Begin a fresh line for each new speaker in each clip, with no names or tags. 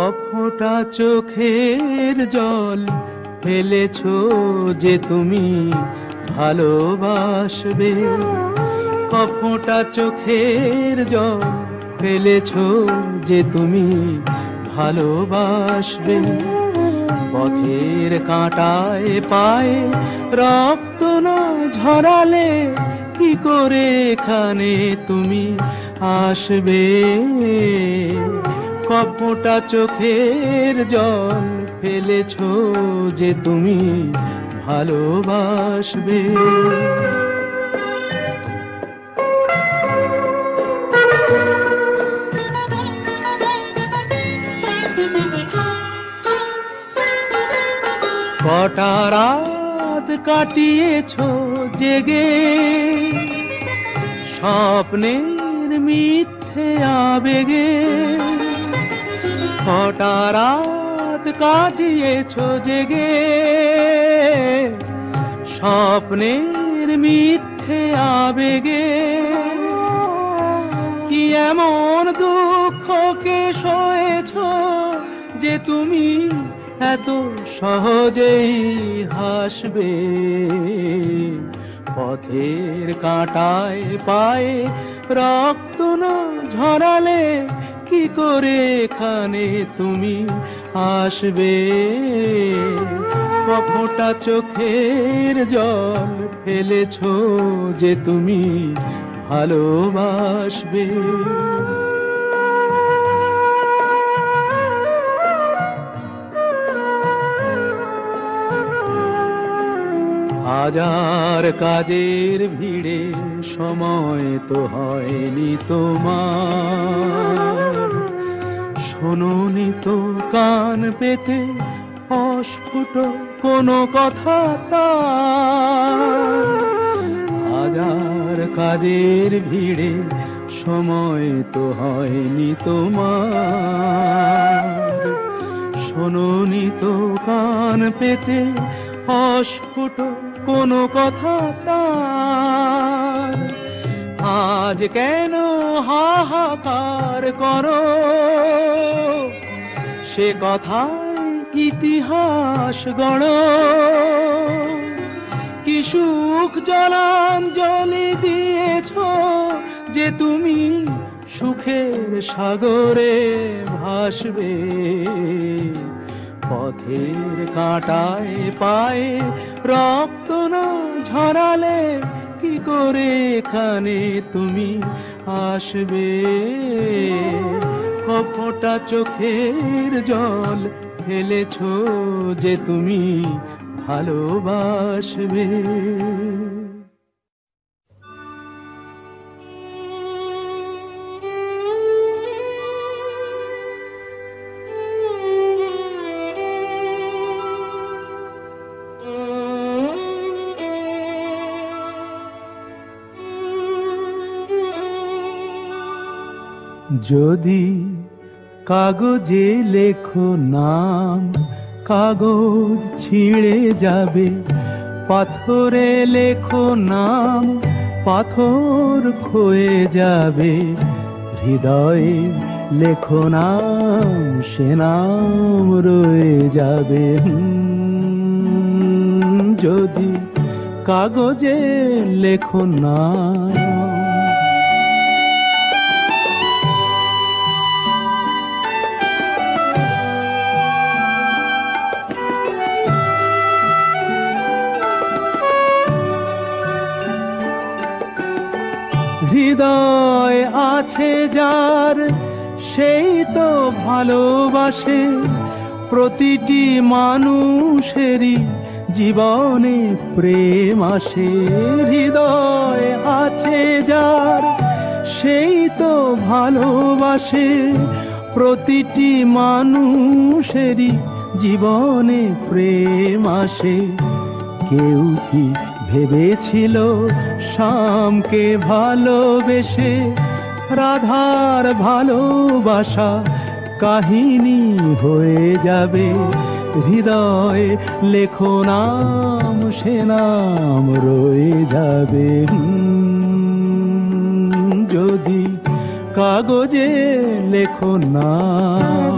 কফোঁটা চোখের জল ফেলেছো যে তুমি ভালোবাসবে, কফোঁটা চোখের জল ফেলেছো যে তুমি ভালোবাসবে। পথের কাঁটায় পায়ে রক্ত না ঝরালে কি করে এখানে তুমি আসবে? কফোঁটা চোখের জল ফেলেছো যে তুমি ভালোবাসবে। কটা রাত কাটিয়েছো জেগে স্বপ্নের মিথ্যে আবেগে, কটা রাত কাটিয়েছো জেগে স্বপ্নের মিথ্যে আবেগে। কি এমন দুঃখকে সয়েছো যে তুমি এত সহজেই হাসবে? পথের কাঁটায় পায়ে রক্ত না ঝরালে কি করে এখানে তুমি আসবে? কফোঁটা চোখের জল ফেলেছো যে তুমি ভালোবাসবে। হাজার কাজের ভিড়ে সময় তো হয়নি তোমার, শোনোনি তো কান পেতে অস্ফুট কোনো কথা তার। হাজার কাজের ভিড়ে সময় তো হয়নি তোমার, শোনোনি তো কান পেতে অস্ফুট কোনো কথা তার। আজ কেন হাহাকার করো সে কথায় ইতিহাস গড়ো? কি সুখ জলাঞ্জলি দিয়েছো যে তুমি সুখের সাগরে ভাসবে? পথের কাঁটায় পায়ে রক্ত না ঝরালে কি করে এখানে তুমি আসবে? কফোঁটা চোখের জল ফেলেছো যে তুমি ভালোবাসবে। যদি কাগজে লেখো নাম, কাগজ ছিঁড়ে যাবে। পাথরে লেখো নাম, পাথর ক্ষয়ে যাবে। হৃদয়ে লেখো নাম, সে নাম রয়ে যাবে। যদি কাগজে লেখো নাম। হৃদয় আছে যার সেই তো ভালোবাসে। প্রতিটি মানুষেরই জীবনে প্রেম আসে। হৃদয় আছে যার সেই তো ভালোবাসে। প্রতিটি মানুষেরই জীবনে প্রেম আসে। কেউ কি ভেবেছিল শ্যামকে ভালোবেসে রাধার ভালোবাসা কাহিনী হয়ে যাবে? হৃদয়ে লেখো নাম, সে নাম রয়ে যাবে। যদি কাগজে লেখো নাম।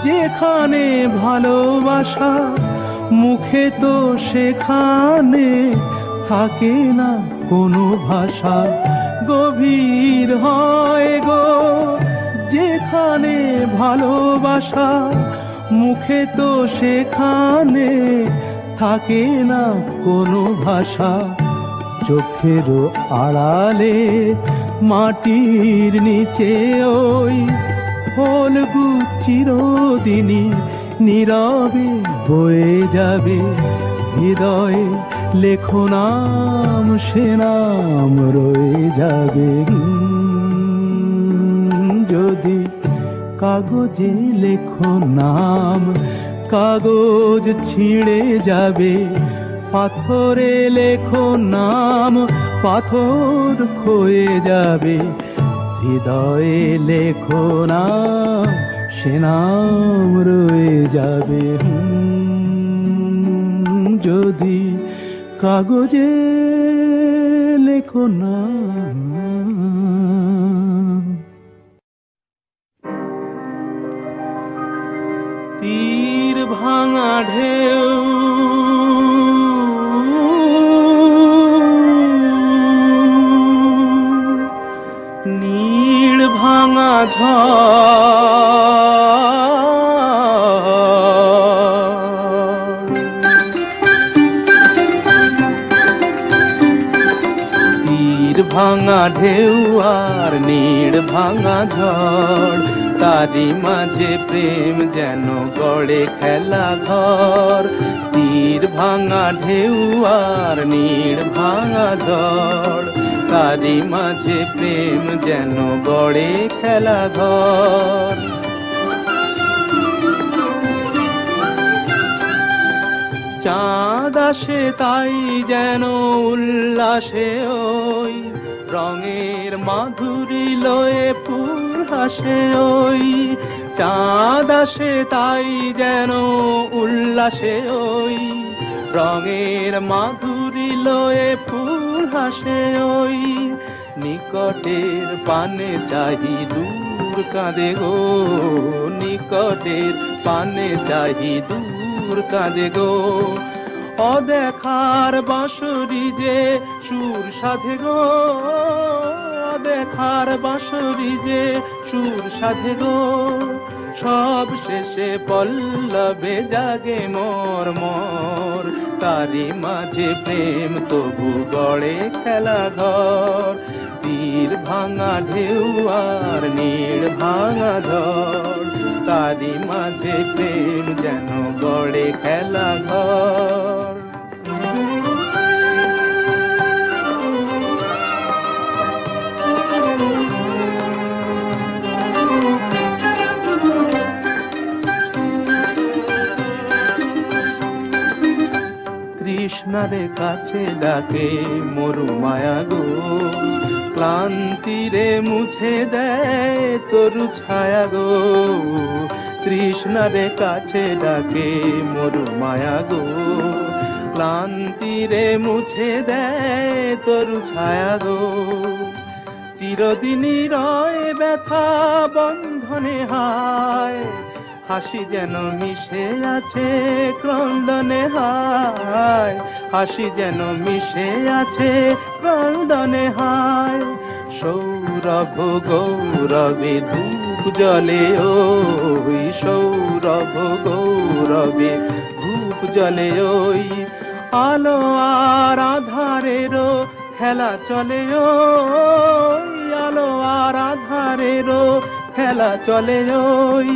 যেখানে ভালোবাসা মুখে তো সেখানে থাকে না কোনো ভাষা। গভীর হয় গো যেখানে ভালোবাসা মুখে তো সেখানে থাকে না কোনো ভাষা। চোখের আড়ালে মাটির নিচে ওই ফলগু চিরদিনই নীরবে বয়ে যাবে। হৃদয়ে লেখো নাম, সে নাম রয়ে যাবে। যদি কাগজে লেখো নাম, কাগজ ছিঁড়ে যাবে। পাথরে লেখো নাম, পাথর ক্ষয়ে যাবে। হৃদয়ে লেখো নাম, সে নাম রয়ে যাবে। যদি কাগজে লেখো নাম। তীর ভাঙা ঢেউ নীড় ভাঙা তীর ভাঙা ঢেউ আর নীড় ভাঙা ঝড়, তারি মাঝে প্রেম যেন গড়ে খেলা ঘর। তীর ভাঙা ঢেউ আর নীড় ভাঙা ঝড়, তারি মাঝে প্রেম যেন গড়ে খেলা ঘর। চাঁদ আসে তাই যেন উল্লাসে ওই রঙের মাধুরী লয়ে ফুল হাসে ওই। চাঁদ আসে তাই যেন উল্লাসে ওই রঙের মাধুরী লয়ে ফুল হাসে ওই। নিকটের পানে চাহি দূর কাঁদে গো, নিকটের পানে চাহি দূর কাঁদে গো। অদেখার বাঁশরি যে সুর সাধে গো, অদেখার বাঁশরি যে সুর সাধে গো। সব শেষে পল্লবে জাগে মোর মোর, তারি মাঝে প্রেম তবু গড়ে খেলা ঘর। তীর ভাঙা ঢেউ আর নীড় ভাঙা ঝড়, তারি মাঝে প্রেম যেন গড়ে খেলা ঘর। কৃষ্ণারে কাছে ডাকে মরু মায়া গো, ক্লান্তিরে মুছে দেয় তরু ছায়া গো। কৃষ্ণারে কাছে ডাকে মরু মায়া গো, ক্লান্তিরে মুছে দেয় তরু ছায়া গো। চিরদিনই রয় ব্যথা বন্ধনে হায়, হাসি যেন মিশে আছে ক্রন্দনে হায়, হাসি যেন মিশে আছে ক্রন্দনে হায়। সৌরভ গৌরবে ধূপ জ্বলে ওই, সৌরভ গৌরবে ধূপ জ্বলে ওই। আলো আর আধারেরও খেলা চলে ওই, আলো আর আধারেরও খেলা চলে ওই।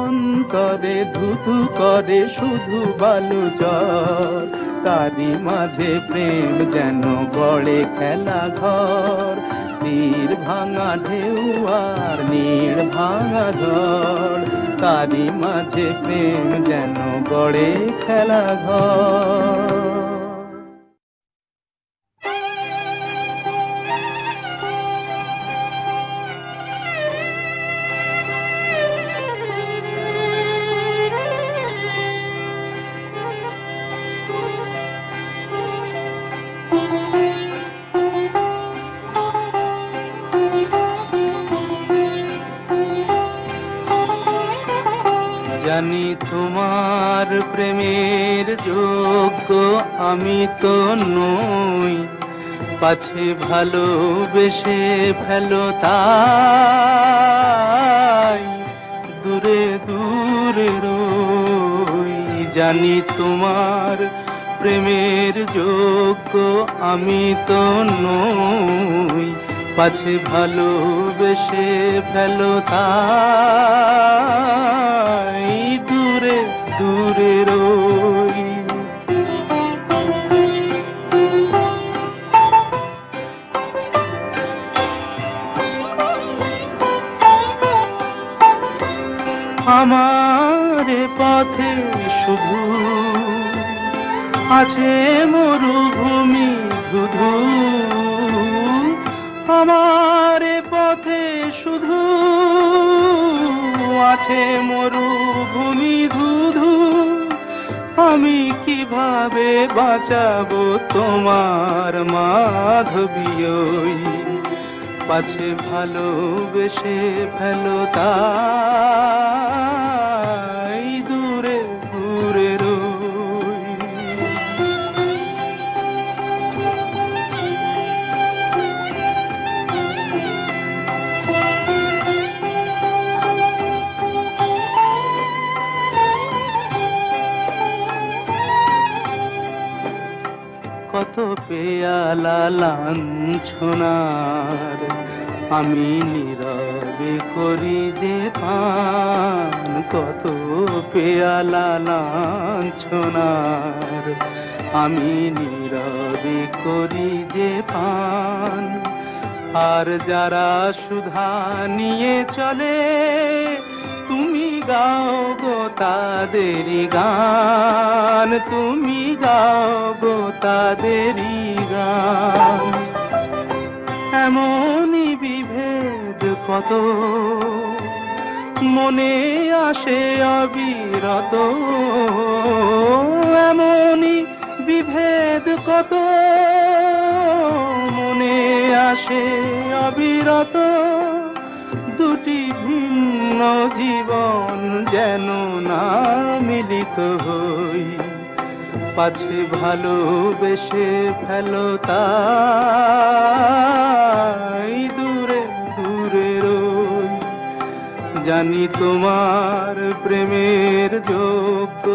অন্তরে ধুধু করে শুধু বালু জল, তারি মাঝে প্রেম যেন গড়ে খেলা ঘর। তীর ভাঙা ঢেউ আর নীড় ভাঙা ঝড়, তারি মাঝে প্রেম যেন গড়ে খেলা ঘর। জানি তোমার প্রেমের যোগ্য আমি তো নই, পাছে ভালোবেসে ফেলো তাই দূরে দূরে রই। জানি তোমার প্রেমের যোগ্য আমি তো নই, পাছে ভালোবেসে ফেলো তাই দূরে দূরে রই। আমার পথে শুধু আছে মরুভূমি ধুধু, আমার পথে শুধু আছে মরুভূমি ধুধু। আমি কিভাবে বাঁচাবো তোমার মাধবী ওই, পাছে ভালোবেসে ফেলো তাই দূরে দূরে রই। কত পেয়ালা লাঞ্ছনার আমি নীরবে করি যে পান, কত পেয়ালা লাঞ্ছনার আমি নীরবে করি যে পান। আর যারা সুধা নিয়ে চলে তুমি গাও গো তাদেরই গান, তুমি গাও গো তাদেরই গান। এমনই বিভেদ কত মনে আসে অবিরত, এমনই বিভেদ কত মনে আসে অবিরত। দুটি ভিন্ন জীবন যেন না মিলিত হই, পাছে ভালোবেসে ফেলো তাই দূরে দূরে রই। জানি তোমার প্রেমের যোগ্য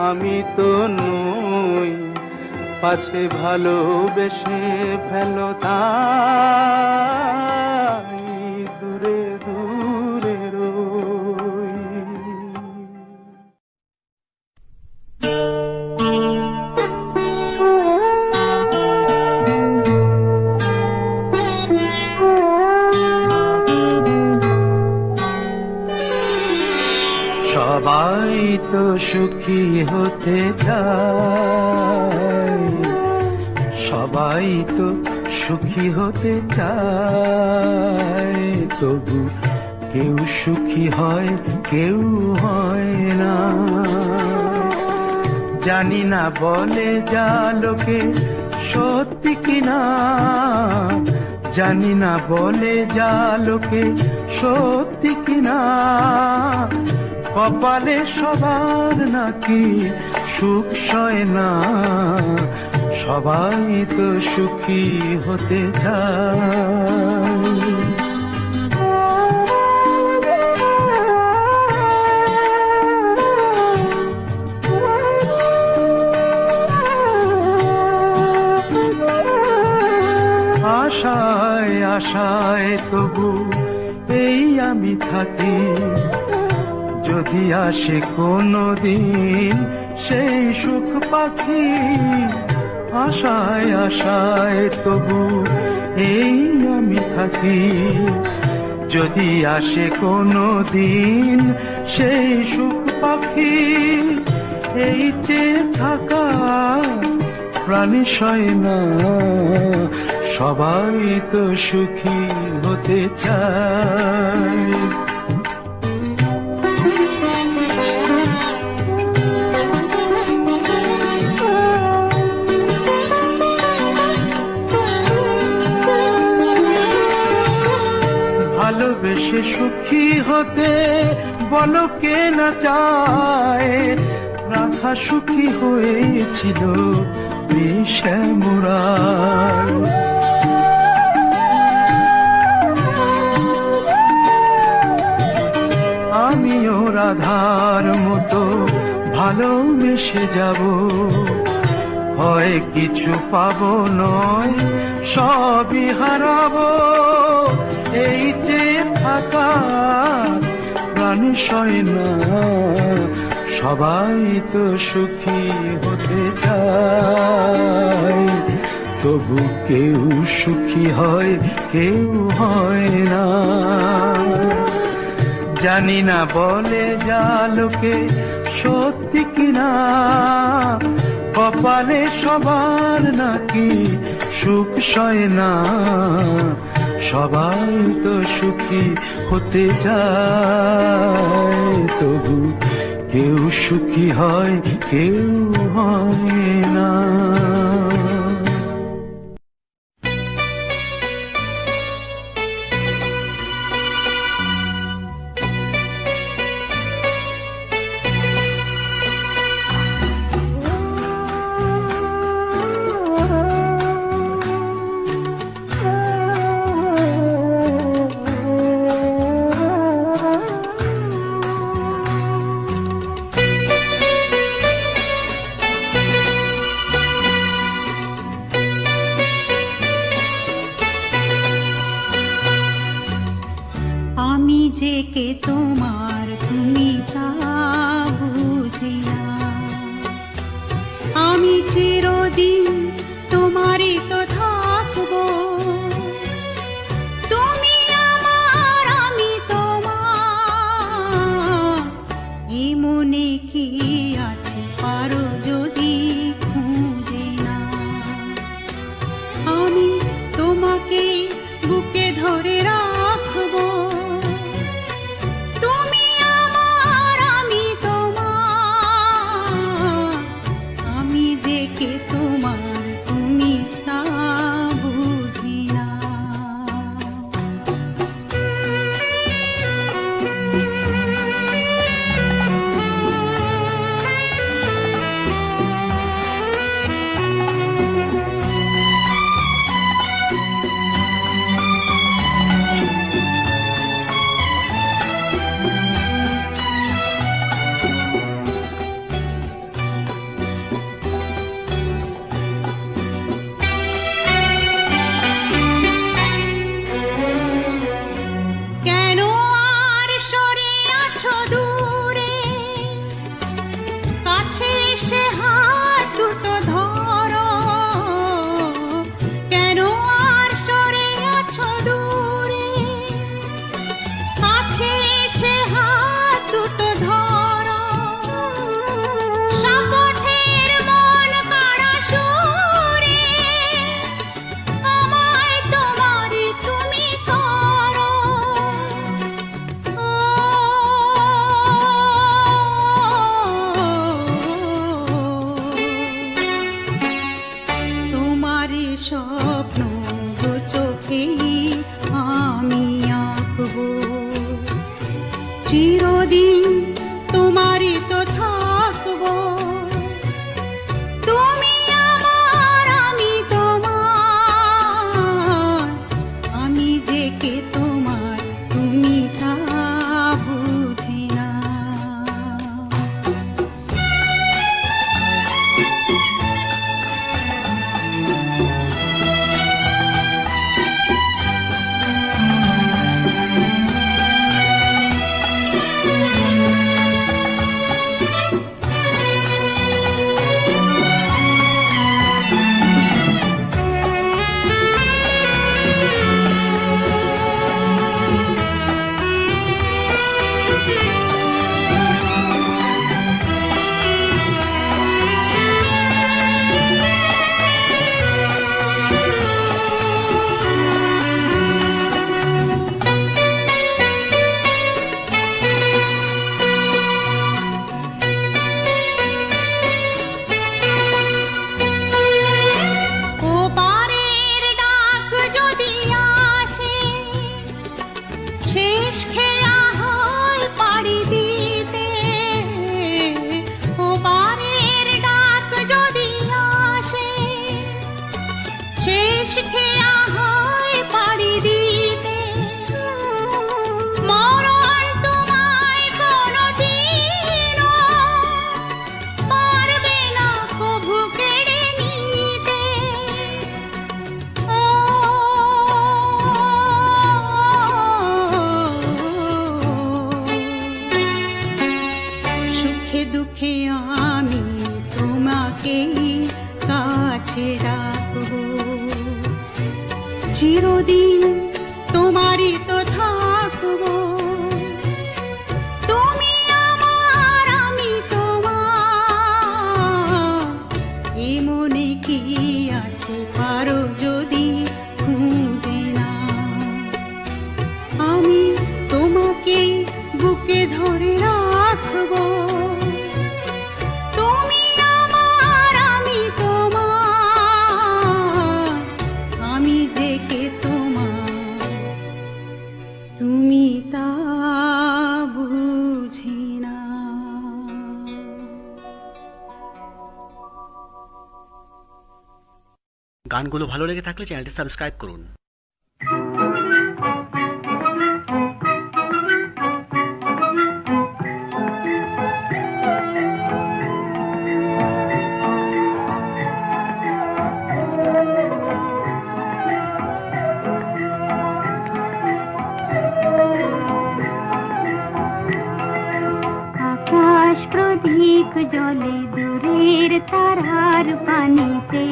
আমি তো নই, পাছে ভালোবেসে ফেলো তাই দূরে দূরে রই। সবাই তো সুখী হতে চায়, সবাই তো সুখী হতে চায়, তবু কেউ সুখী হয় কেউ হয় না। জানি না বলে যা লোকে সত্যি কিনা, জানি না বলে যা লোকে সত্যি কিনা। কপালে সবার নাকি সুখ সয় না, সবাই তো সুখী হতে চায়। আশায় আশায় তবু এই আমি থাকি, যদি আসে কোনো দিন সেই সুখ পাখি। আশায় আশায় তবু এই আমি থাকি, যদি আসে কোনো দিন সেই সুখ পাখি। এই চেয়ে থাকা প্রাণী সয় না, সবাই তো সুখী হতে চায়। ভালোবেসে সুখী হতে বলো কে না চায় রাধা সুখী হয়েছিল শ্যামরায়। আমিও রাধার মতো ভালোবেসে যাব, হয় কিছু পাবো নয় সবই হারাবো। এই যে থাকা প্রাণ সয় না, সবাই তো সুখী হতে চায়, তবু কেউ সুখী হয় কেউ হয় না। জানি না বলে যা লোকে সত্যি কিনা, কপালে সবার নাকি সুখ সয় না। সবাই তো সুখী হতে চায়, তবু কেউ সুখী হয় কেউ হয় না।
কে তোমার তুমি তা বুঝে না, আমি চিরদিন তোমারই তো থাকবো। তুমি আমার আমি তোমার, এ মনে কি আছে পারো যদি খুঁজে না। আমি তোমাকে বুকে ধরে রাখবো, সুখে দুঃখে আমি তোমাকেই কাছে রাখবো, চিরদিন তোমারই তো থাকবো। তুমি আমার, আমি তোমার, এ মনে কি আছে পারো যদি খুঁজে না। আমি তোমাকেই বুকে ধরে রাখবো, তুমি আমার, আমি তোমার, আমি যে কে তোমার তুমি তা বুঝি না।
গানগুলো ভালো লেগে থাকলে চ্যানেলটি সাবস্ক্রাইব করুন।
আকাশ প্রদীপ জলে দূরের তারার পানিতে,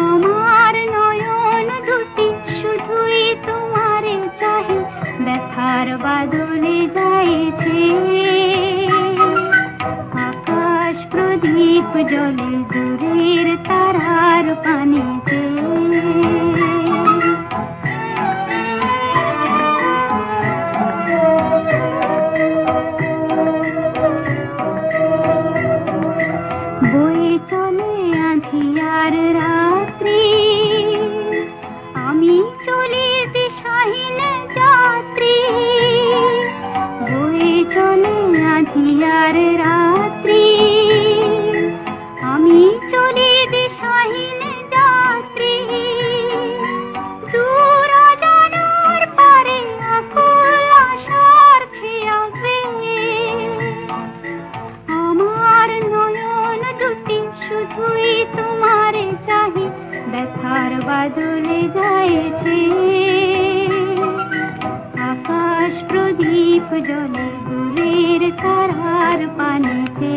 আমার নয়ন দুটি শুধুই তোমারে চাহে, ব্যথার বাদলে যাইছে। আকাশ প্রদীপ জলে দূরের তারার পানিতে, বয়ে চলে আঁধিয়ার রাত্রি, আমি চলি দিশাহীন যাত্রী। বয়ে চলে আঁধিয়ার রাত্রি, আমি চলি দিশাহীন যাত্রী। দূর অজানার পারে আকুল আশার খেয়াবে, আমার নয়ন দুটি শুধুই তোমারে চাহি, ব্যথার বাদলে যাইছে। আকাশ প্রদীপ জলে দূরের তারার পানিতে,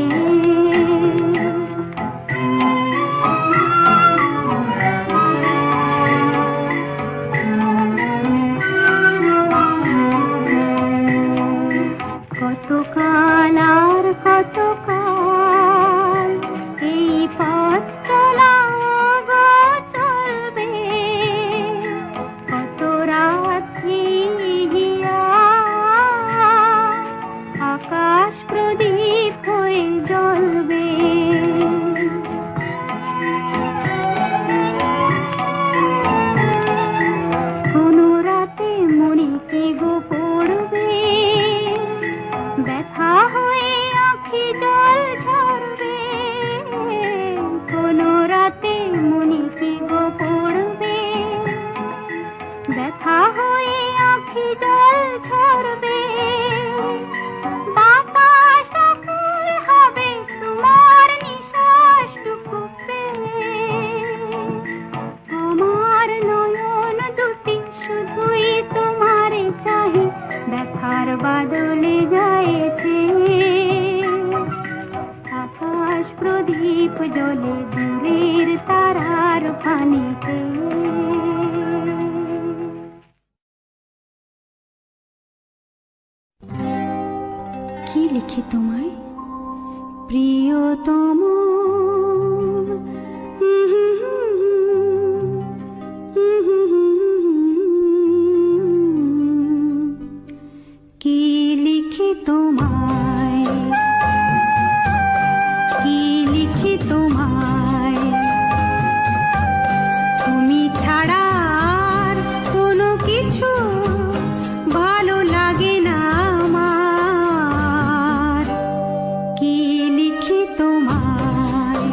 কতকাল আর কতকাল এই পথ চলা গো চলবে, কত রাত্রি হিয়া আকাশ প্রদীপ হয়ে জ্বলবে। কোন রাতে মনে কি গো পড়বে, ব্যথা হয়ে আঁখি জল ঝরবে। কোন রাতে মনে কি গো পড়বে, ব্যথা হয়ে আঁখি জল ঝরবে। বাতাস আকুল হবে তোমার নিঃশ্বাসটুকু পেয়ে, আমার নয়ন দুটি শুধুই তোমারে চাহি, ব্যথার বাদলে যাইছে। আকাশ প্রদীপ জলে দূরের তারার পানিতে, কি লিখি তোমায় প্রিয়তম, কি লিখি তোমায়, কি লিখি তোমায়, তুমি ছাড়া আর কোনো কিছু ভালো লাগে না আমার। কি লিখি তোমায়,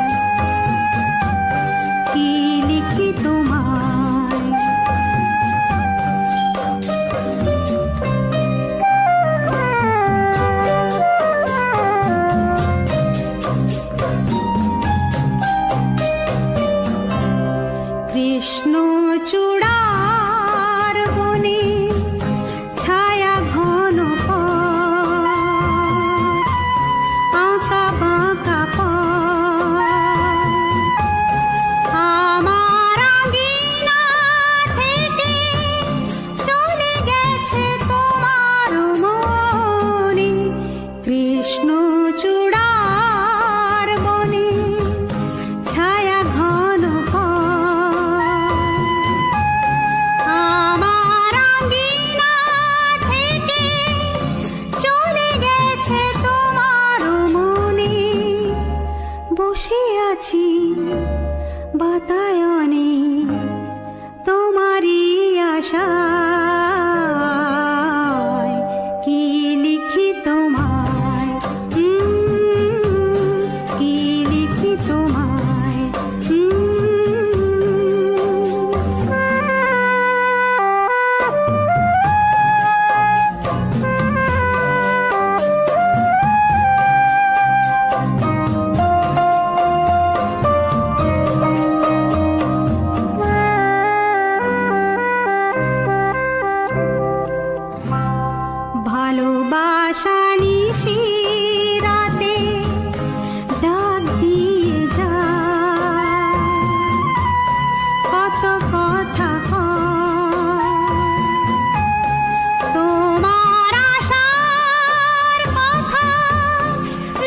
আছি বাতায়নে তোমারই আশায়, কি লিখি তোমায়, কি লিখি তোমায়। ভালোবাসা নিশি রাতে ডাক দিয়ে যায়, কত কথা তোমার আশার কথা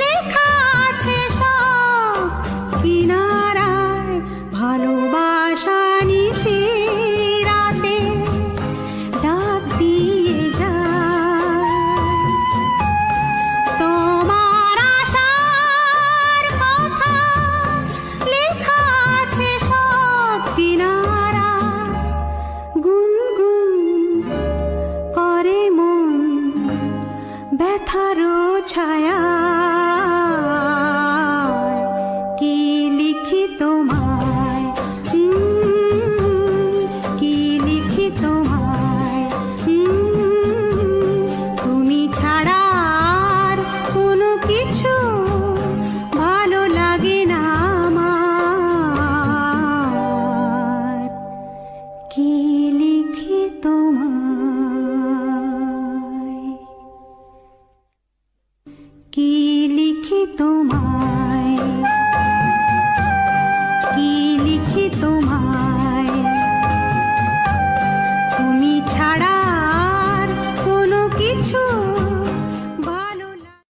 লেখা আছে সব কিনারায়। ভালোবাসা নিশি রাতে ডাক দিয়ে যায়, তোমার আশার কথা লেখা আছে সব কিনারায়। গুনগুন করে মন ব্যথার ছায়া, কি লিখি তোমায়, কি লিখি তোমায়। তুমি ছাড়া আর কোনো কিছু ভালো লাগে না আমার, কি লিখি তোমায়, কি লিখি তোমায়, কি লিখি তোমায়। তুমি ছাড়া আর কোনো কিছু ভালো লাগে।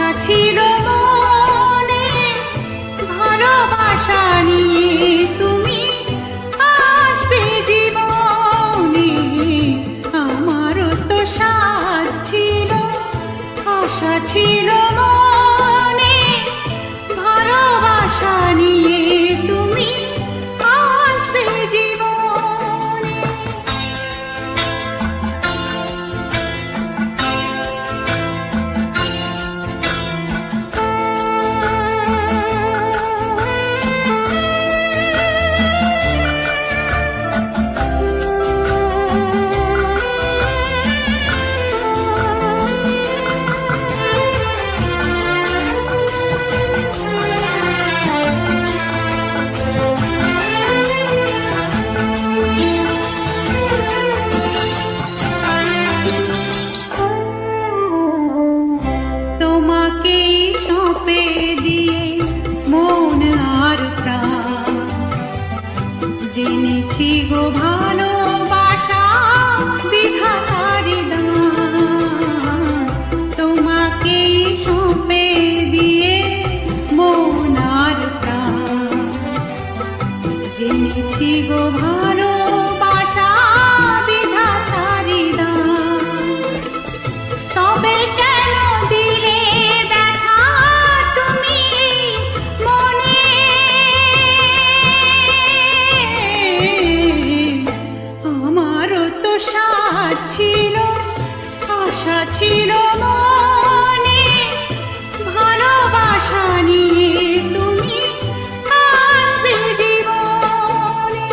আশা ছিল মনে ভালোবাসা নিয়ে তুমি আসবে জীবনে, আমারও তো সাথ ছিল, আশা ছিল মনে ভালোবাসা নিয়ে তুমি আসবে জীবনে। তোমাকেই সঁপে দিয়ে মন আর প্রাণ, জেনেছি গো ভালোবাসা বিধাতার দান। তোমাকেই সঁপে দিয়ে মন আর প্রাণ, জেনেছি গো ভালোবাসা বিধাতার দান। তবে কেন দিলে ব্যথা তুমি মনে, আমারও তো সাথ ছিল, আশা ছিল মনে ভালোবাসা নিয়ে তুমি আসবে জীবনে।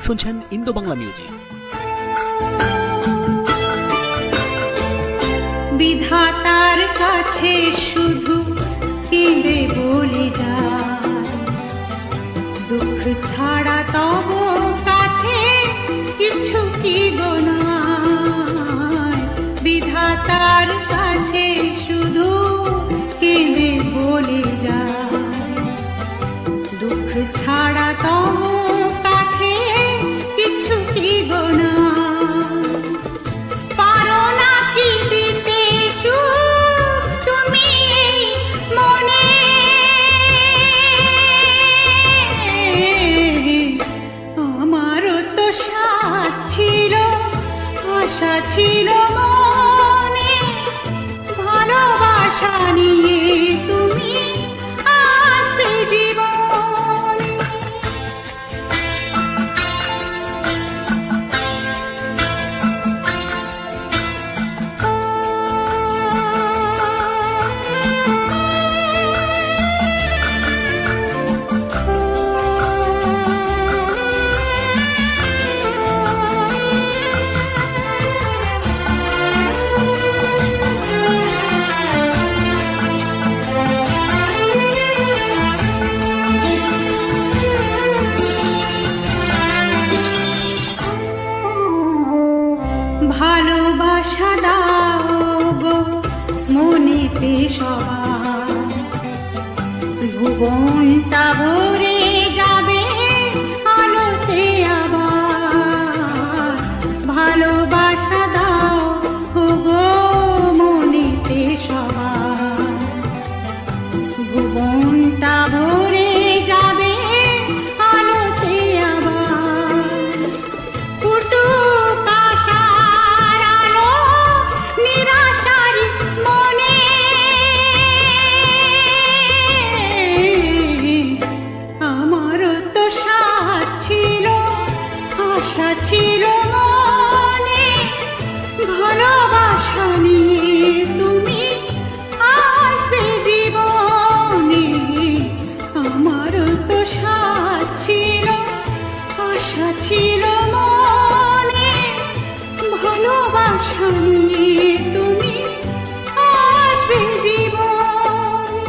শুনছেন ইন্দো বাংলা মিউজিক।
বিধাতার কাছে শুধু কেঁদে বলে যায়, দুঃখ ছাড়া তব কাছে কিছু কি গো নাই। বিধাতার কাছে শুধু কেঁদে বলে যায়, দুঃখ ছাড়া তব কাছে কিছু কি গো নাই। পারো না কি দিতে সুখ তুমি এই মনে, আমারও তো সাথ ছিল, আশা ছিল মনে ভালোবাসা নিয়ে তুমি আসবে জীবনে। ভালোবাসা দাও গো মনেতে সবার, ভুবনটা ভরে যাবে আলোতে আবার। ভালোবাসা দাও গো মনেতে সবার, ভুবনটা ভরে যাবে আলোতে আবার। ফুটুক আশার আলো নিরাশার মনে, আমারও তো সাথ ছিল, আশা ছিল মনে ভালোবাসা নিয়ে তুমি আসবে জীবনে। আমারও তো সাথ ছিল, আশা ছিল মনে ভালোবাসা নিয়ে তুমি আসবে জীবনে।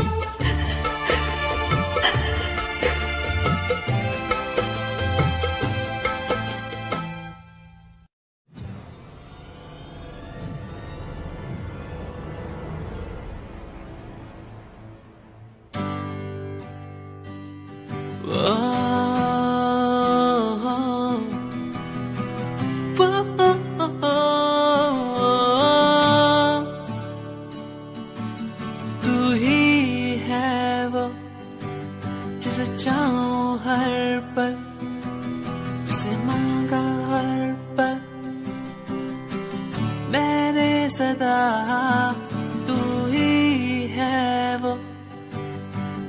सदा तू ही है वो,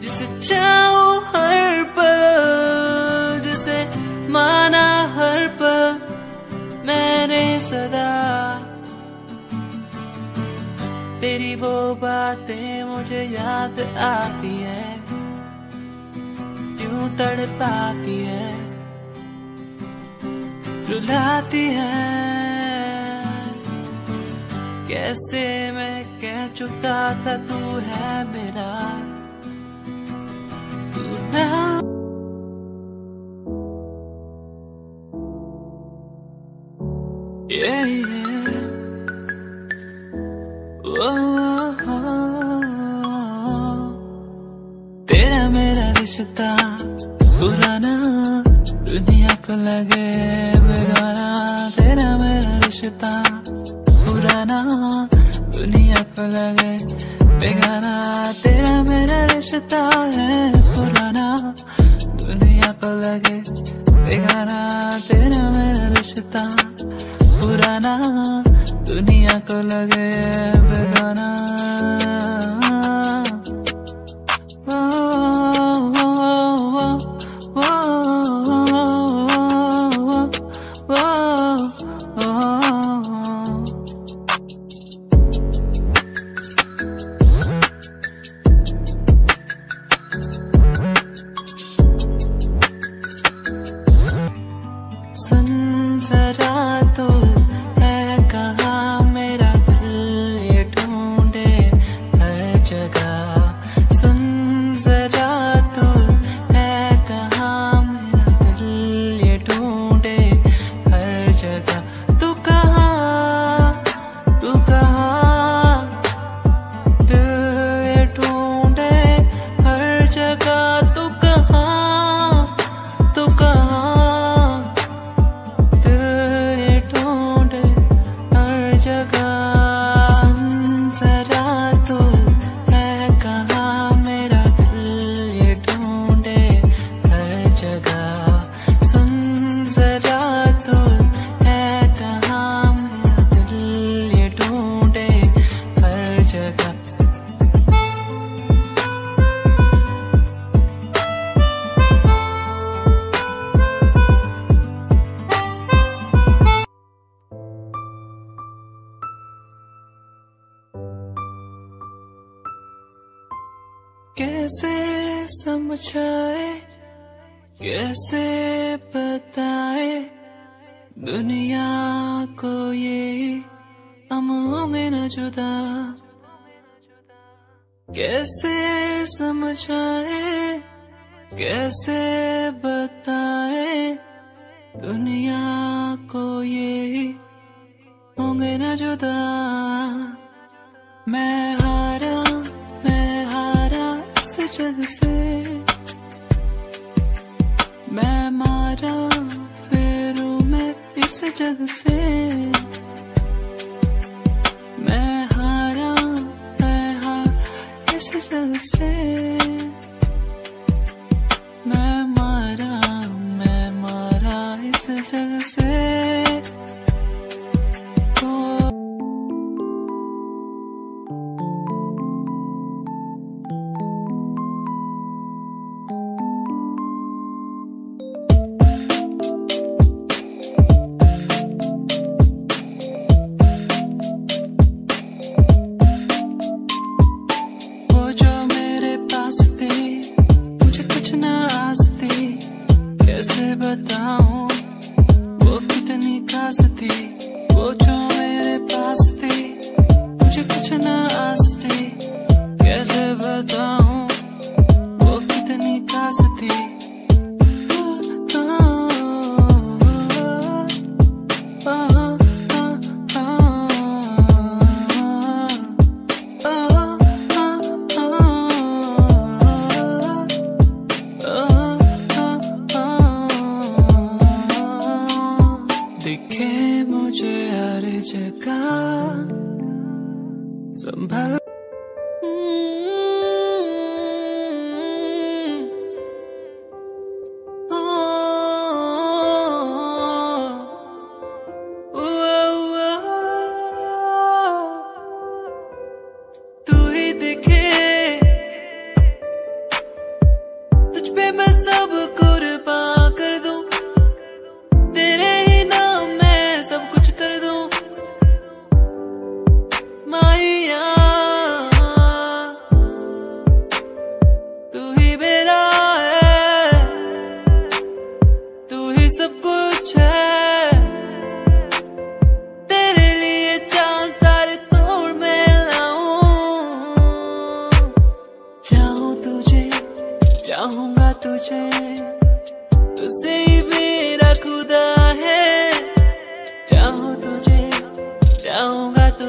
जिसे चाहो हर पल, जिसे माना हर पल मैंने सदा। तेरी वो बातें मुझे याद आती है, यूं तड़पाती है, रुलाती है। कैसे मैं कह चुका था तू है मेरा, तू ना। तेरा मेरा रिश्ता पुराना, दुनिया को लगे बेगाना। तेरा मेरा रिश्ता पुराना, दुनिया को लगे बेगाना। तेरा मेरा रिश्ता है पुराना, दुनिया को लगे बेगाना। तेरा मेरा रिश्ता पुराना, दुनिया को लगे बेगाना। कैसे समझाए, कैसे बताए दुनिया को ये हम होंगे न जुदा। कैसे समझाए, कैसे बताए दुनिया को ये होंगे न जुदा। मैं हारा इस जग से, मैं मारा फेरू मैं इस जग से। मैं हार इस जग से। मैं मारा इस जग से। बताऊं वो कितनी खास थी, वो जो मेरे पास थी, मुझे कुछ ना आस थी। कैसे बताऊं वो कितनी खास थी। दिखे मुझे हर जगह संभल।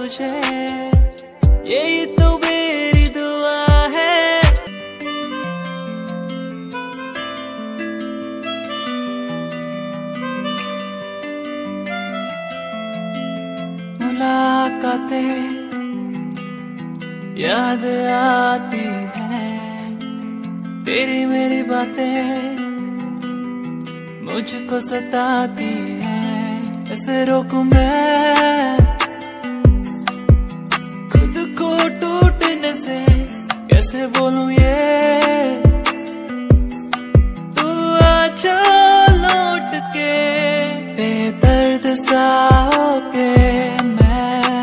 तुझे, यही तो मेरी दुआ है। मुलाकातें याद आती हैं, तेरी मेरी बातें मुझको सताती हैं। ऐसे रोकूं मैं खुद को टूटने से, कैसे बोलूं ये तू आजा लौट के। बेदर्द सा होके मैं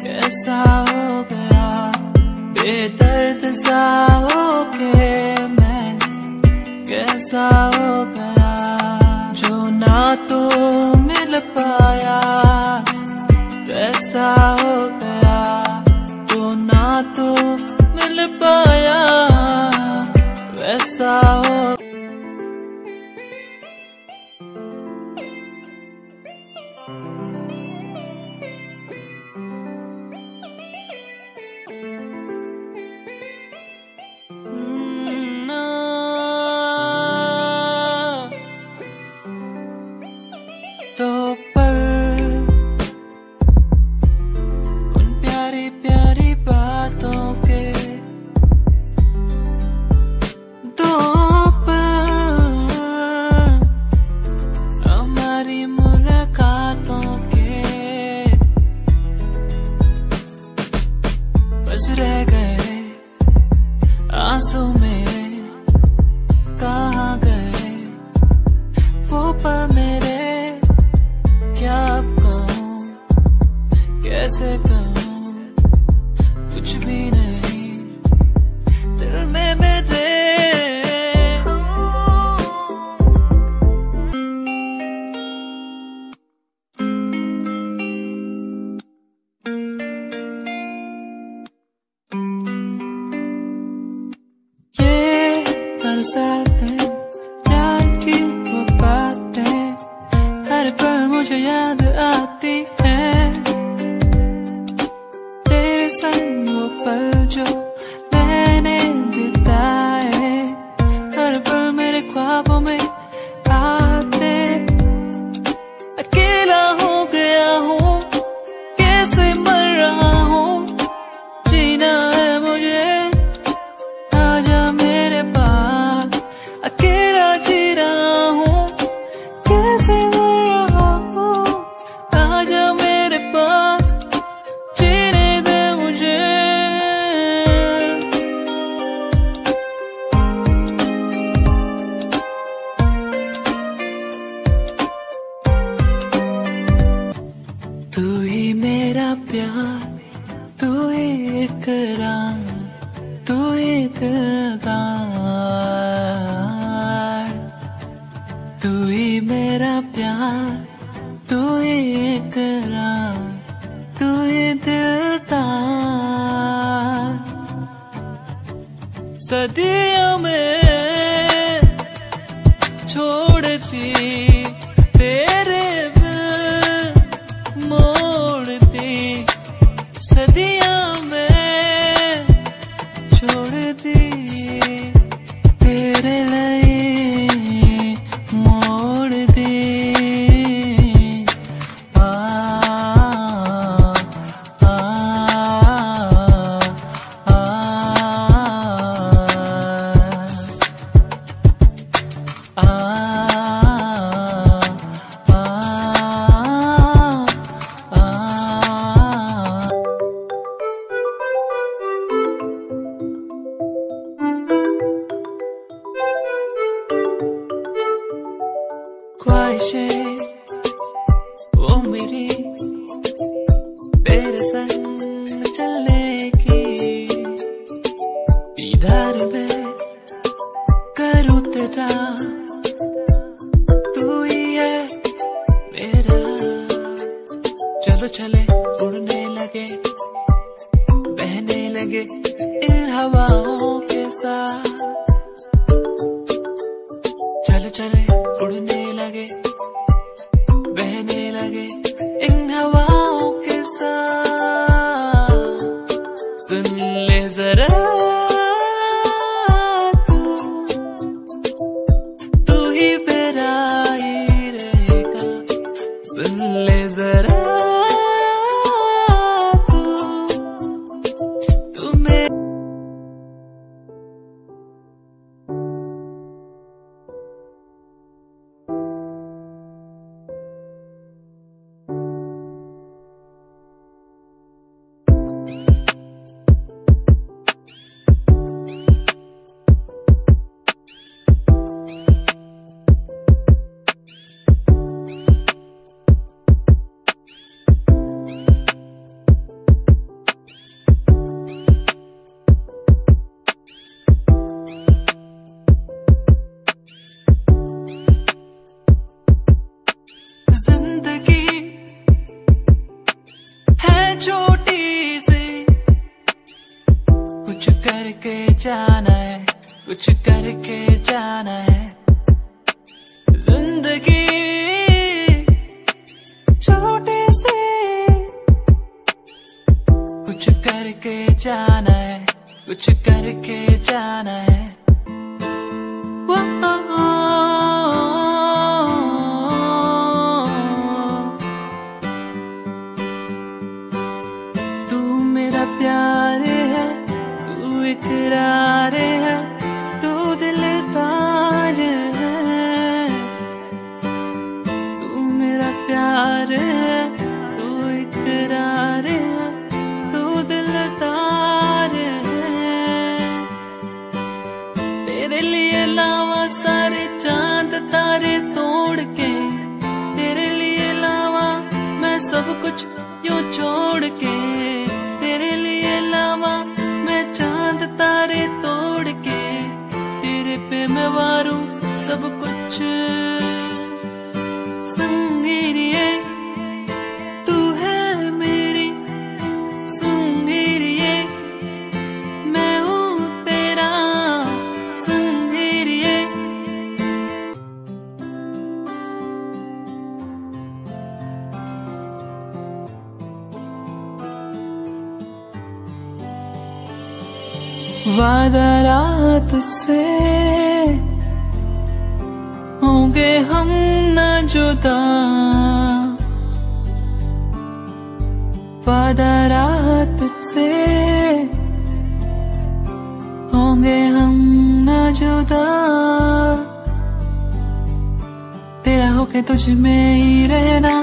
कैसा हो गया, बेदर्द सा होके मैं कैसा हो गया। जो ना तो मिल पाया वैसा हो गया, जो ना तो मिल पाया वैसा हो। तो पल उन प्यारी प्यारी बातों के, दो पल हमारी मुलाकातों के, बस रह गए आंसू मेरे, कहाँ गए वो पल मेरे। क्या अब कहूँ कैसे कहूँ, कुछ भी नहीं दिल में मेरे। ये बरसातें प्यार की वो बातें, हर पल मुझे याद आती है। तेरे संग वो पल जो मैंने बिताए, हर पल मेरे ख्वाबों में आते। अकेला हो गया हूँ, कैसे मर रहा हूँ, जीना है मुझे, आजा मेरे पास। अकेला जी रहा हूँ, कैसे मर रहा हूँ, आजा मेरे पास, जीने दे मुझे। तू ही मेरा प्यार, तू ही इकरार, तू ही दिलदार, तू ही मेरा प्यार, तू ही इकरार, तू ही दिलदार। सदियों में छोड़ती तेरे बिन मोड़ती, सदियों में छोड़ती तेरे लिए मोड़ दी। आ आ आ ख्वाहिशें वो मेरी तेरे संग चलने की, दीदार में करूँ तेरा, तू ही है मेरा। चलो चले उड़ने लगे, बहने लगे इन हवाओं के साथ। चलो चले उड़ने लगे, बहने लगे इन हवाओं के साथ। ले जरा तुम्हें। जाना है, कुछ करके जाना है। जिंदगी छोटे से कुछ करके जाना है, कुछ करके जाना है। तू मेरा प्यार है, तू इकरार है, तू दिलदार है। तू मेरा प्यार है, तू इकरार है, तू दिलदार है। तेरे लिए लावा सारे चांद तारे तोड़ के, तेरे लिए लावा मैं सब कुछ यूं छोड़ के। तेरे लिए लावा मैं चांद तारे तोड़ के, तेरे पे मैं वारूं सब कुछ। संगीरिये तू है मेरी संगीरिये, मैं हूँ तेरा संगीरिये। वादा रात से होंगे हम न जुदा, वादा रात से होंगे हम न जुदा। तेरा होके तुझ में ही रहना,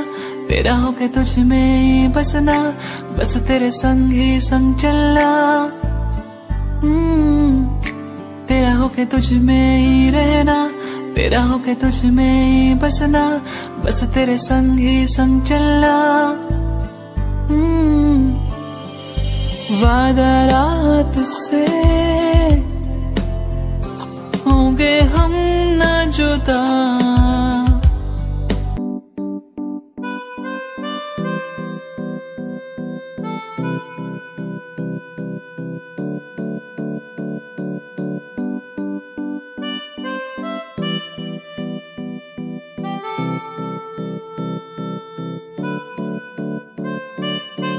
तेरा होके तुझ में ही बसना, बस तेरे संग ही संग चलना। तेरा होके तुझ में ही रहना, तेरा होके तुझ में ही बसना, बस तेरे संग ही संग चलना। वादा रात से होंगे हम न जुदा।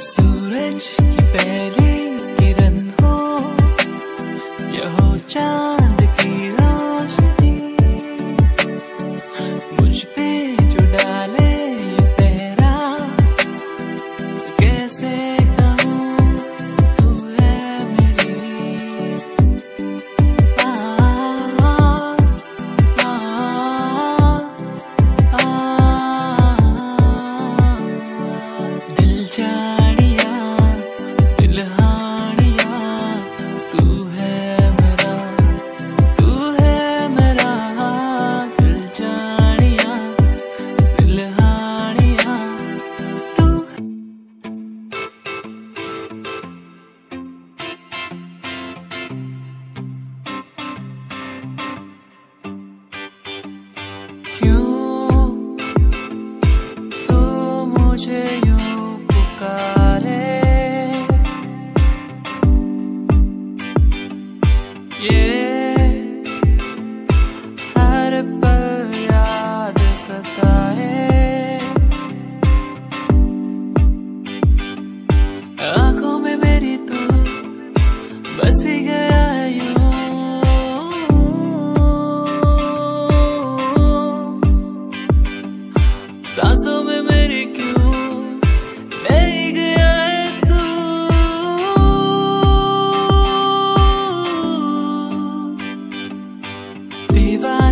सूरज की पहली किरण हो या हो चांद की रोशनी, मुझ पे जो डाले ये पहरा, कैसे कहूँ तू है मेरी। आ, आ, आ, आ, दिल जानिया दिलहानिया, तू है मेरा, तू है मेरा। दिल जानिया दिलहानिया तू। क्यों तो मुझे यूं पुकारे, ये हर पल याद सताए। आंखों में मेरी तू बस ही गया यूं, सांसों में मेरी क्यों दीवाना